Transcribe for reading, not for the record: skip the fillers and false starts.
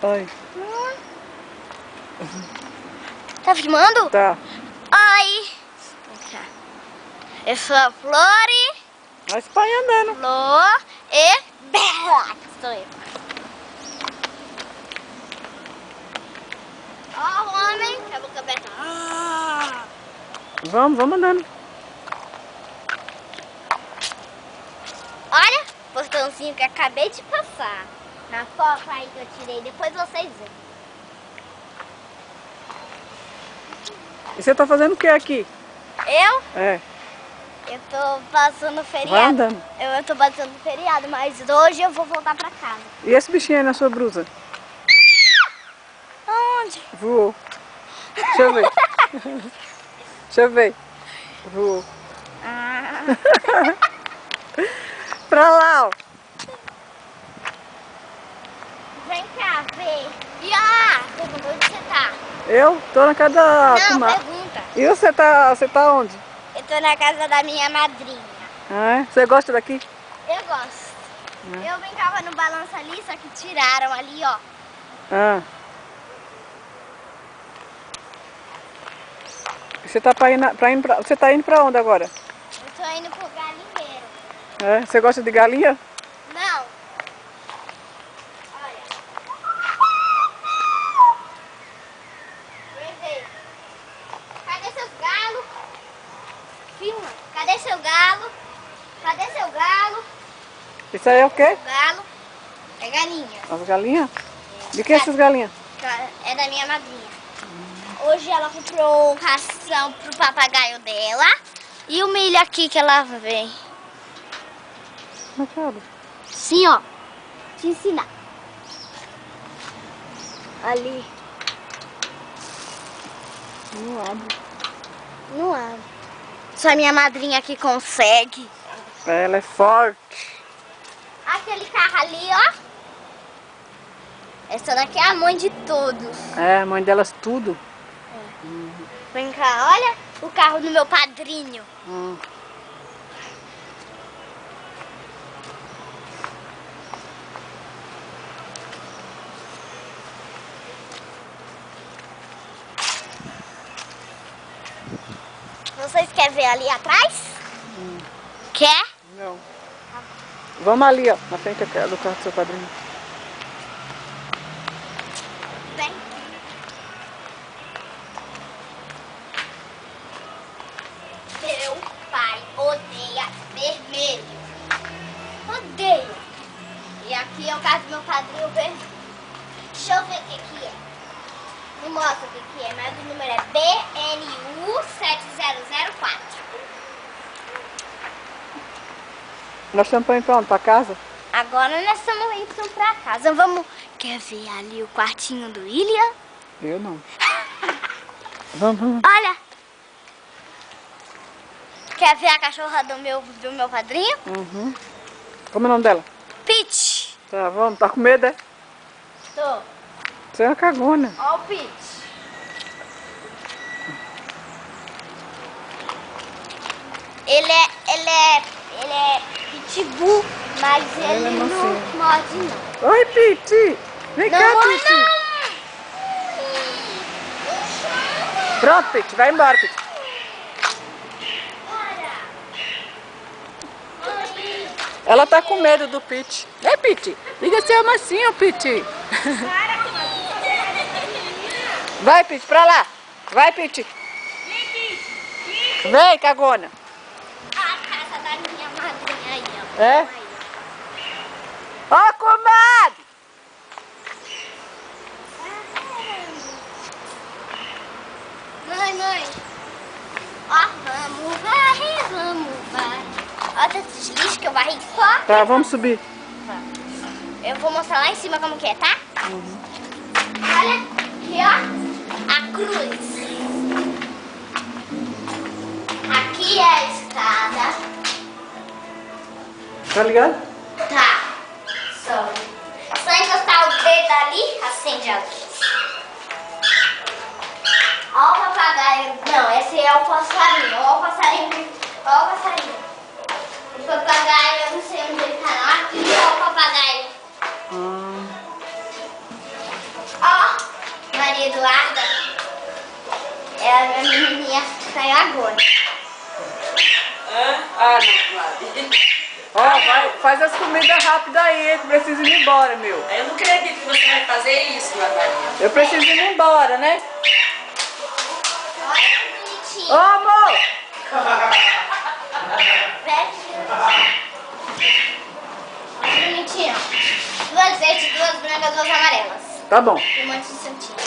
Oi. Tá filmando? Tá. Oi. Eu sou a Flori. Vai se pai andando. Flor e Bela. Sou eu. Ó o homem com a boca aberta. Vamos andando. Olha, portãozinho que eu acabei de passar. Na foto aí que eu tirei, depois vocês veem. E você tá fazendo o que aqui? Eu? É. Eu tô passando feriado. Vai andando. Eu tô passando feriado, mas hoje eu vou voltar pra casa. E esse bichinho aí na sua blusa? Aonde? Voou. Deixa eu ver. Deixa eu ver. Voou. Ah. Pra lá, ó. Vem cá, vem. Perguntou onde você tá? Eu tô na casa da Não, comadre. pergunta. E você tá onde? Eu tô na casa da minha madrinha. Ah, é? Você gosta daqui? Eu gosto. Eu brincava no balanço ali, só que tiraram ali, ó. Ah. Você tá você tá indo pra onde agora? Eu tô indo pro galinheiro. É? Você gosta de galinha? Não. Olha. Vem ver. Cadê seus galos? Filma. Cadê seu galo? Cadê seu galo? Isso aí é o quê? Galo. É galinha. As galinhas? De que essas galinhas? É da minha madrinha. Hoje ela comprou ração pro papagaio dela. E o milho aqui que ela vem. Como é que abre? Sim, ó. Te ensinar. Ali. Não abre. Não abre. Só minha madrinha que consegue. Ela é forte. Aquele carro ali, ó. Essa daqui é a mãe de todos. É, a mãe delas tudo. Vem cá, olha o carro do meu padrinho. Vocês querem ver ali atrás? Quer? Não. Vamos ali, ó, na frente do carro do seu padrinho. Vem. Meu pai odeia vermelho. Odeia. E aqui é o caso do meu padrinho vermelho. Deixa eu ver o que é. Me mostra o que é, mas o número é BNU 7004. Nós estamos indo pra onde? Pra casa? Agora nós estamos indo pra casa. Vamos. Quer ver ali o quartinho do William? Eu não. Vamos. Olha. Quer ver a cachorra do meu padrinho? Uhum. Como é o nome dela? Peach. Tá, vamos. Tá com medo, é? Tô. Você é uma cagona. Ó o Peach. Ele é pitbull, mas ele é não mansinho. morde não. Oi, Piti. Vem cá, Piti. Pronto, Piti. Vai embora, Piti. Ela tá com medo do Piti. É, Piti. Liga seu mansinho, Piti. Vai, Piti, pra lá. Vai, Piti. Vem, cagona. A casa da minha madrinha aí, ó. É? Ó, comadre. Mãe. Ó, vamos varrer, vamos varrer. Ó, esses lixos que eu varri só. Tá, vamos subir. Eu vou mostrar lá em cima como que é, tá? Olha aqui, ó. A cruz. Aqui é a escada. Tá ligado? Tá. Só encostar o dedo ali, acende a luz. Ó o papagaio. Não, esse é o passarinho. Ó o passarinho. Ó o passarinho. O papagaio, eu não sei onde ele tá. Aqui, ó o papagaio. Maria Eduarda, ela é minha menininha que saiu agora. Ah, não, Maria. Ó, faz as comidas rápidas aí, que preciso ir embora, meu. Eu não acredito que você vai fazer isso, Maria. Eu preciso ir embora, né? Olha que bonitinho. Ô, amor! Bonitinho. Duas verdes, duas brancas, duas amarelas. Tá bom. E um monte de santinho.